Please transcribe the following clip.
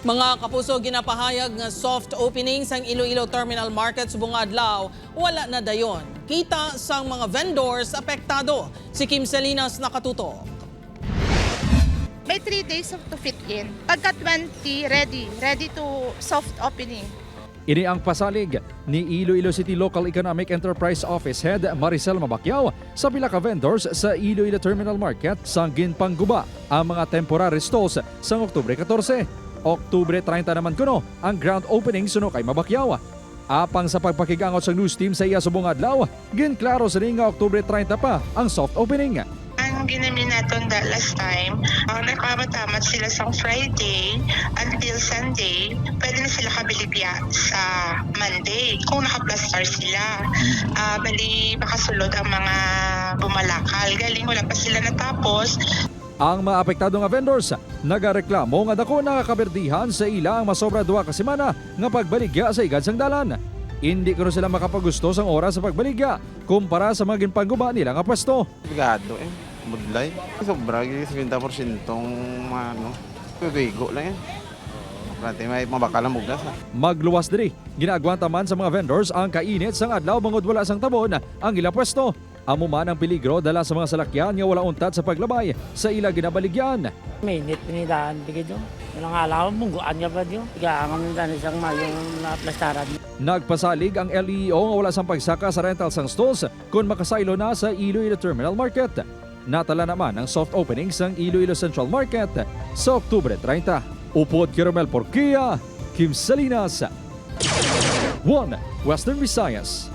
Mga kapuso, ginapahayag nga soft opening sang Iloilo Terminal Market subong adlaw wala na dayon. Kita sang mga vendors apektado. Si Kim Salinas nakatutok. May 3 days to fit in. Pagka 20, ready to soft opening. Ini ang pasalig ni Iloilo City Local Economic Enterprise Office Head Maricel Mabacquiao sa pila ka vendors sa Iloilo Terminal Market sang ginpangguba ang mga temporary stalls sang Oktubre 14. Oktubre 30 naman kuno ang grand opening suno kay Mabacquiao. Apang sa pagpakigangot sa news team sa iya subong adlaw, ginklaro sa nga Oktubre 30 pa ang soft opening. Ang ginamin natin that last time, nakakatamat sila sa Friday until Sunday, pwede na sila kabilibya sa Monday kung naka-plus-star sila. Bali, makasulod ang mga bumalakal. Galing, wala pa sila natapos. Ang maapektado nga vendors nagareklamo nga dako nakakaberdihan sa ilang masobra 2 ka semana nga pagbaligya sa igad sang dalan. Hindi ko sila makapagusto sang oras sa pagbaligya kumpara sa mga ginpangguba nila nga pwesto. Bigado budlay. Sobra, 70% Bigo lang yan. Prati may mabakalang mugdas. Magluwas diri, ginagwanta man sa mga vendors ang kainit sang adlaw bangod wala sang tabon ang ila pwesto. Amo man ang peligro dala sa mga salakyan nga wala untat sa paglabay sa ila ginabaligyan. Mainit pinidaan tigid yung. Walang alaw, mungguan nga ba diyo? Tigaangan mo dani sang mayong plastaran. Nagpasalig ang LEO nga wala sang pagsaka sa rental sang stalls kung makasaylo na sa Iloilo Terminal Market. Natala naman ang soft opening sang Iloilo Central Market sa Oktubre 30. Upod Caramel Porquia, Kim Salinas, 1 Western Visayas.